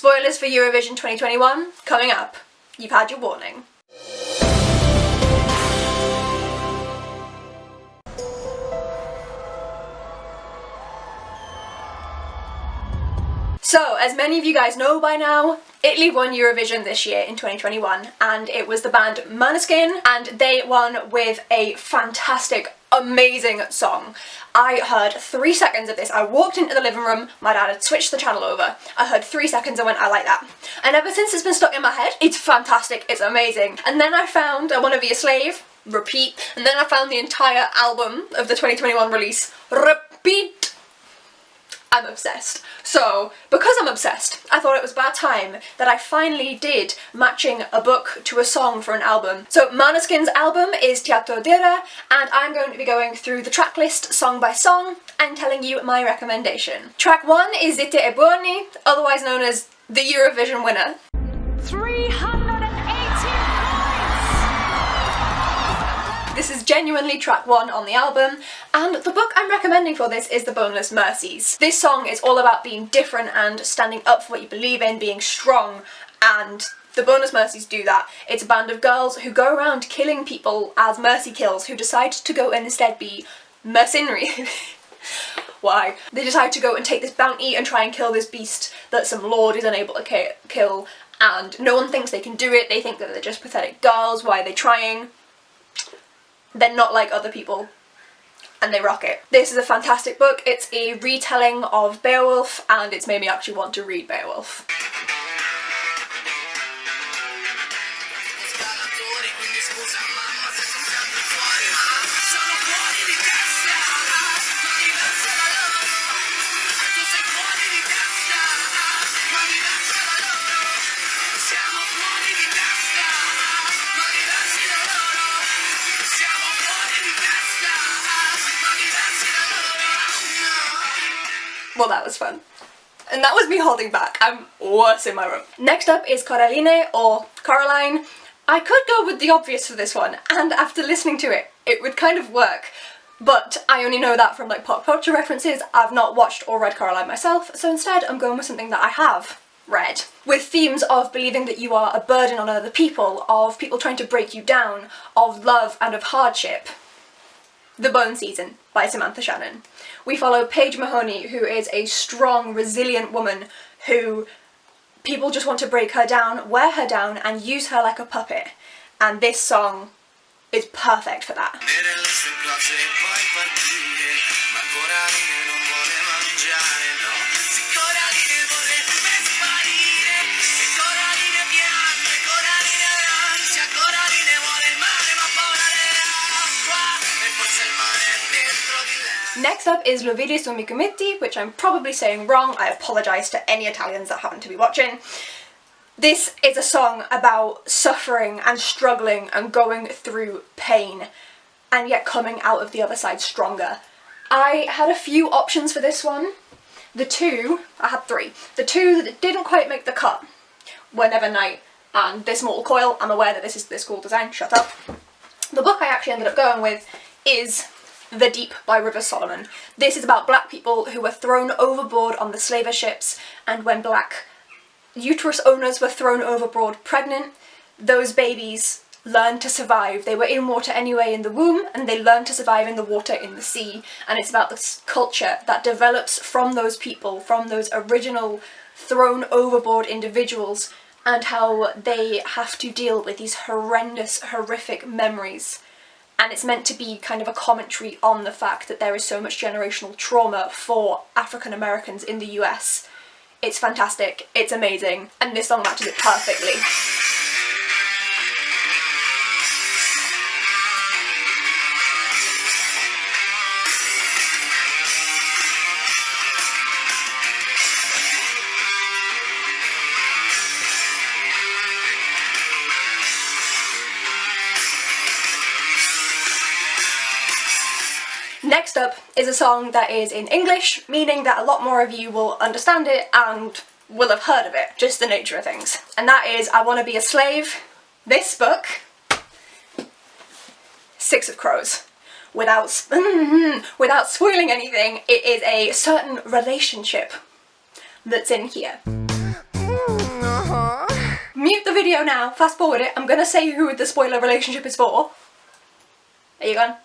Spoilers for Eurovision 2021 coming up. You've had your warning. So, as many of you guys know by now, Italy won Eurovision this year in 2021, and it was the band Måneskin, and they won with a fantastic, amazing song. I heard 3 seconds of this. I walked into the living room, my dad had switched the channel over. I heard 3 seconds and went, I like that. And ever since it's been stuck in my head. It's fantastic, it's amazing. And then I found I Wanna Be a Slave, repeat, and then I found the entire album of the 2021 release, repeat. I'm obsessed. So, because I'm obsessed, I thought it was about time that I finally did matching a book to a song for an album. So Måneskin's album is Teatro Dire, and I'm going to be going through the track list song by song and telling you my recommendation. Track 1 is Zitti e Buoni, otherwise known as the Eurovision winner. 380 points! This is genuinely track 1 on the album, and the book I'm recommending for this is The Boneless Mercies. This song is all about being different and standing up for what you believe in, being strong, and The Boneless Mercies do that. It's a band of girls who go around killing people as mercy kills, who decide to go and instead be mercenary. Why? They decide to go and take this bounty and try and kill this beast that some lord is unable to kill, and no one thinks they can do it. They think that they're just pathetic girls. Why are they trying? They're not like other people, and they rock it. This is a fantastic book. It's a retelling of Beowulf, and it's made me actually want to read Beowulf. Well, that was fun. And that was me holding back. I'm worse in my room. Next up is Coraline, or Coraline. I could go with the obvious for this one, and after listening to it, it would kind of work. But I only know that from like pop culture references. I've not watched or read Coraline myself, so instead I'm going with something that I have read. With themes of believing that you are a burden on other people, of people trying to break you down, of love and of hardship. The Bone Season by Samantha Shannon. We follow Paige Mahoney, who is a strong, resilient woman who people just want to break her down, wear her down, and use her like a puppet. And this song is perfect for that. Next up is Lo vidi su miei committi, which I'm probably saying wrong. I apologise to any Italians that happen to be watching. This is a song about suffering and struggling and going through pain, and yet coming out of the other side stronger. I had a few options for this one. I had three. The two that didn't quite make the cut were Nevernight and This Mortal Coil. I'm aware that this is this cool design, shut up. The book I actually ended up going with is The Deep by Rivers Solomon. This is about black people who were thrown overboard on the slaver ships, and when black uterus owners were thrown overboard pregnant, those babies learned to survive. They were in water anyway in the womb, and they learned to survive in the water in the sea. And it's about this culture that develops from those people, from those original thrown overboard individuals, and how they have to deal with these horrendous, horrific memories. And it's meant to be kind of a commentary on the fact that there is so much generational trauma for African Americans in the US. It's fantastic, it's amazing, and this song matches it perfectly. Next up is a song that is in English, meaning that a lot more of you will understand it and will have heard of it, just the nature of things. And that is I Wanna Be a Slave. This book, Six of Crows. Without spoiling anything, it is a certain relationship that's in here. video now, fast forward it, I'm gonna say who the spoiler relationship is for. Are you gone?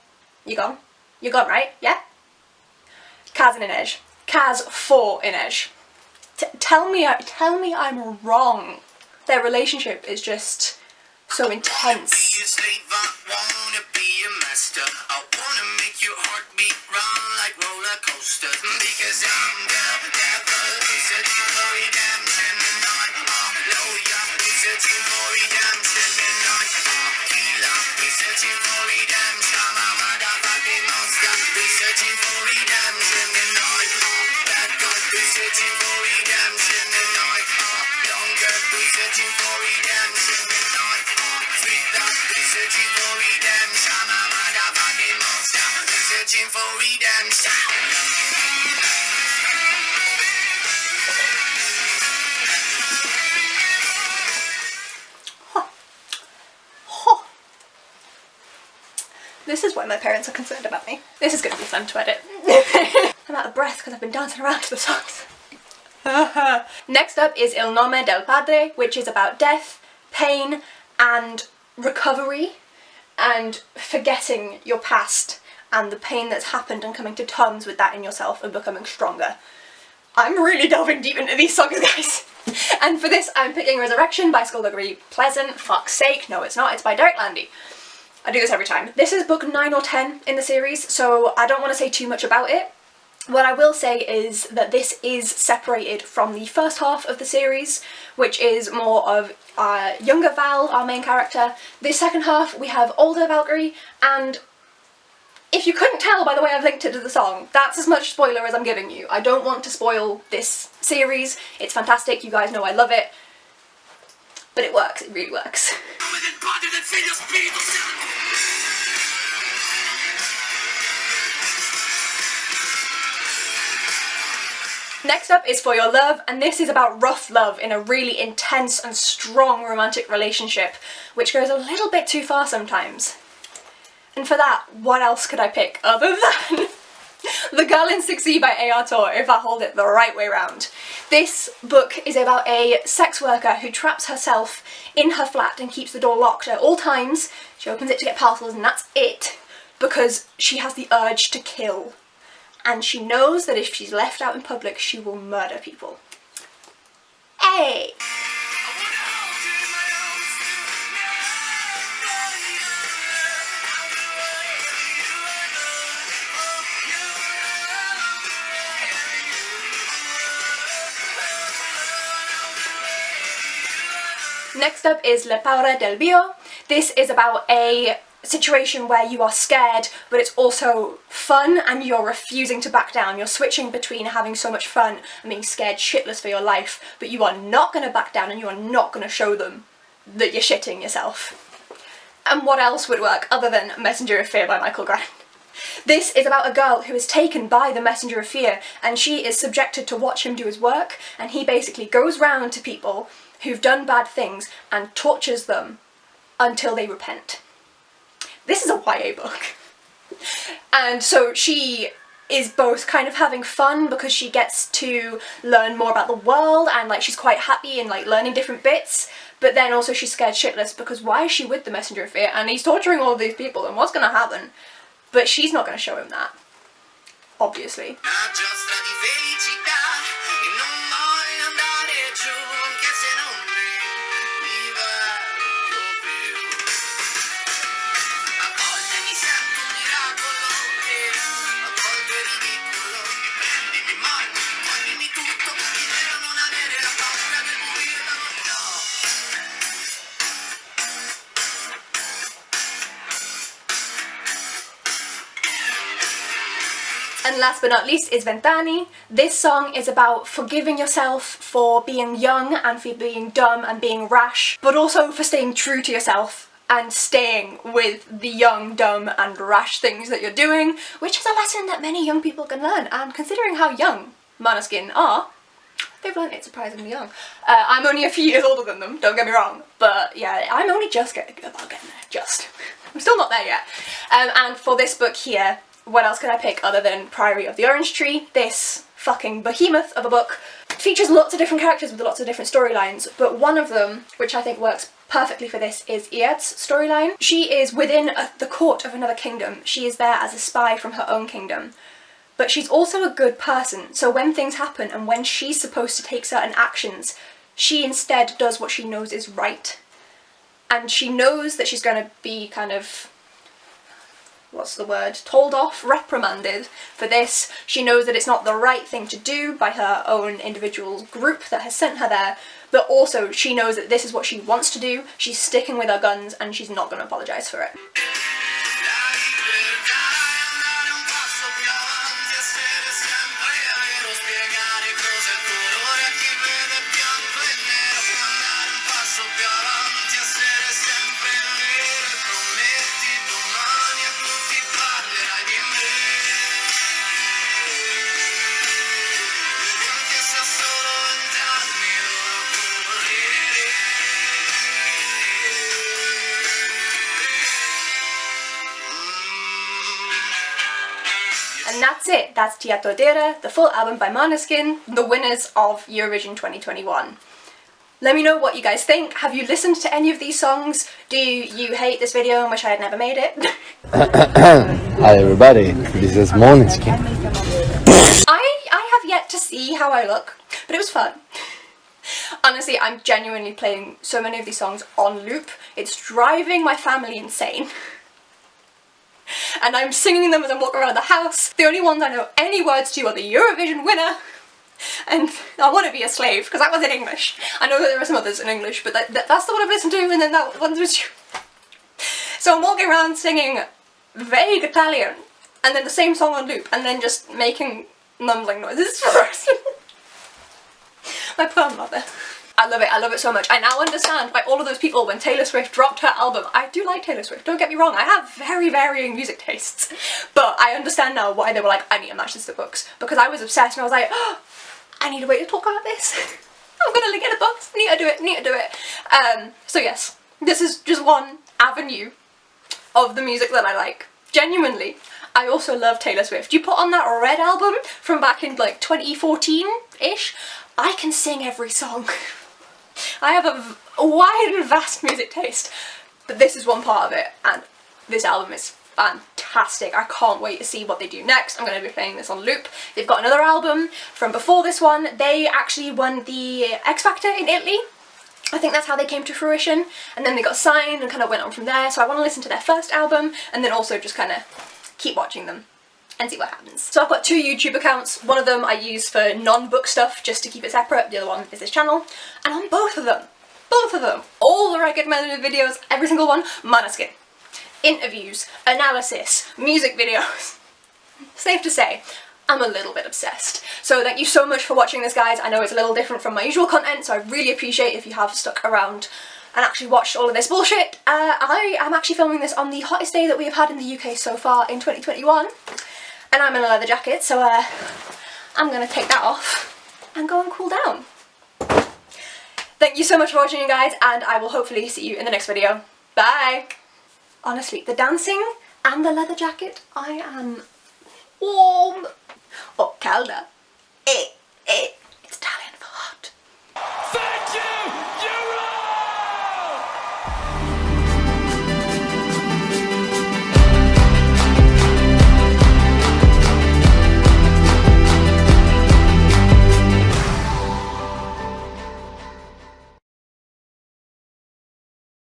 You gone? You gone, right? Yeah? Kaz and Inej. Kaz for Inej. Tell me I'm wrong. Their relationship is just so intense. This is why my parents are concerned about me. This is going to be fun to edit. I'm out of breath because I've been dancing around to the songs. Next up is Il Nome del Padre, which is about death, pain, and recovery, and forgetting your past and the pain that's happened and coming to terms with that in yourself and becoming stronger. I'm really delving deep into these songs, guys. And for this, I'm picking Resurrection by Skullduggery Pleasant. Fuck's sake, no it's not, it's by Derek Landy. I do this every time. This is book 9 or 10 in the series, so I don't want to say too much about it. What I will say is that this is separated from the first half of the series, which is more of younger Val, our main character. This second half, we have older Valkyrie, and if you couldn't tell by the way I've linked it to the song, that's as much spoiler as I'm giving you. I don't want to spoil this series. It's fantastic, you guys know I love it. But it works, it really works. Next up is For Your Love, and this is about rough love in a really intense and strong romantic relationship, which goes a little bit too far sometimes. And for that, what else could I pick other than The Girl in 6E by A.R. Tor, if I hold it the right way round. This book is about a sex worker who traps herself in her flat and keeps the door locked at all times. She opens it to get parcels and that's it, because she has the urge to kill. And she knows that if she's left out in public, she will murder people. Hey! Next up is La Paura del Bio. This is about a situation where you are scared, but it's also fun and you're refusing to back down. You're switching between having so much fun and being scared shitless for your life, but you are not going to back down and you are not going to show them that you're shitting yourself. And what else would work other than Messenger of Fear by Michael Grant? This is about a girl who is taken by the Messenger of Fear and she is subjected to watch him do his work, and he basically goes round to people who've done bad things and tortures them until they repent. This is a YA book. And so she is both kind of having fun because she gets to learn more about the world and like she's quite happy and like learning different bits, but then also she's scared shitless because why is she with the Messenger of Fear and he's torturing all of these people and what's gonna happen? But she's not gonna show him that, obviously. And last but not least is Ventani. This song is about forgiving yourself for being young and for being dumb and being rash, but also for staying true to yourself and staying with the young, dumb and rash things that you're doing, which is a lesson that many young people can learn, and considering how young Måneskin are, they've learned it surprisingly young. I'm only a few years older than them, don't get me wrong, but yeah, I'm only just getting there, just. I'm still not there yet. And for this book here, what else could I pick other than Priory of the Orange Tree? This fucking behemoth of a book. features lots of different characters with lots of different storylines, but one of them, which I think works perfectly for this, is Iad's storyline. She is within the court of another kingdom. She is there as a spy from her own kingdom. But she's also a good person, so when things happen and when she's supposed to take certain actions, she instead does what she knows is right. And she knows that she's going to be kind of, what's the word, told off, reprimanded for this. She knows that it's not the right thing to do by her own individual group that has sent her there, but also she knows that this is what she wants to do. She's sticking with her guns and she's not going to apologise for it. And that's it, that's Ti Todera, the full album by Måneskin, the winners of Eurovision 2021. Let me know what you guys think. Have you listened to any of these songs? Do you hate this video and wish I had never made it? Hi everybody, this is Måneskin. I have yet to see how I look, but it was fun. Honestly, I'm genuinely playing so many of these songs on loop. It's driving my family insane. And I'm singing them as I'm walking around the house. The only ones I know any words to are the Eurovision winner and I Want to Be a Slave, because that was in English. I know that there are some others in English, but that's the one I've listened to, and then that one was... So I'm walking around singing vague Italian, and then the same song on loop, and then just making mumbling noises. My poor mother. I love it so much. I now understand why all of those people, when Taylor Swift dropped her album, I do like Taylor Swift, don't get me wrong, I have very varying music tastes, but I understand now why they were like, I need to match this to books, because I was obsessed and I was like, oh, I need a way to talk about this. I'm gonna get a book, need to do it. So yes, this is just one avenue of the music that I like. Genuinely, I also love Taylor Swift. You put on that Red album from back in like 2014-ish, I can sing every song. I have a wide and vast music taste, but this is one part of it, and this album is fantastic. I can't wait to see what they do next. I'm going to be playing this on loop. They've got another album from before this one. They actually won the X Factor in Italy. I think that's how they came to fruition, and then they got signed and kind of went on from there, so I want to listen to their first album and then also just kind of keep watching them and see what happens. So I've got two YouTube accounts. One of them I use for non-book stuff just to keep it separate, the other one is this channel, and on both of them, all the recommended videos, every single one, Måneskin. Interviews, analysis, music videos. Safe to say, I'm a little bit obsessed. So thank you so much for watching this, guys. I know it's a little different from my usual content, so I really appreciate if you have stuck around and actually watched all of this bullshit. I am actually filming this on the hottest day that we have had in the UK so far in 2021. And I'm in a leather jacket, so I'm gonna take that off and go and cool down. Thank you so much for watching, you guys, and I will hopefully see you in the next video. Bye! Honestly, the dancing and the leather jacket, I am warm. Oh, calda.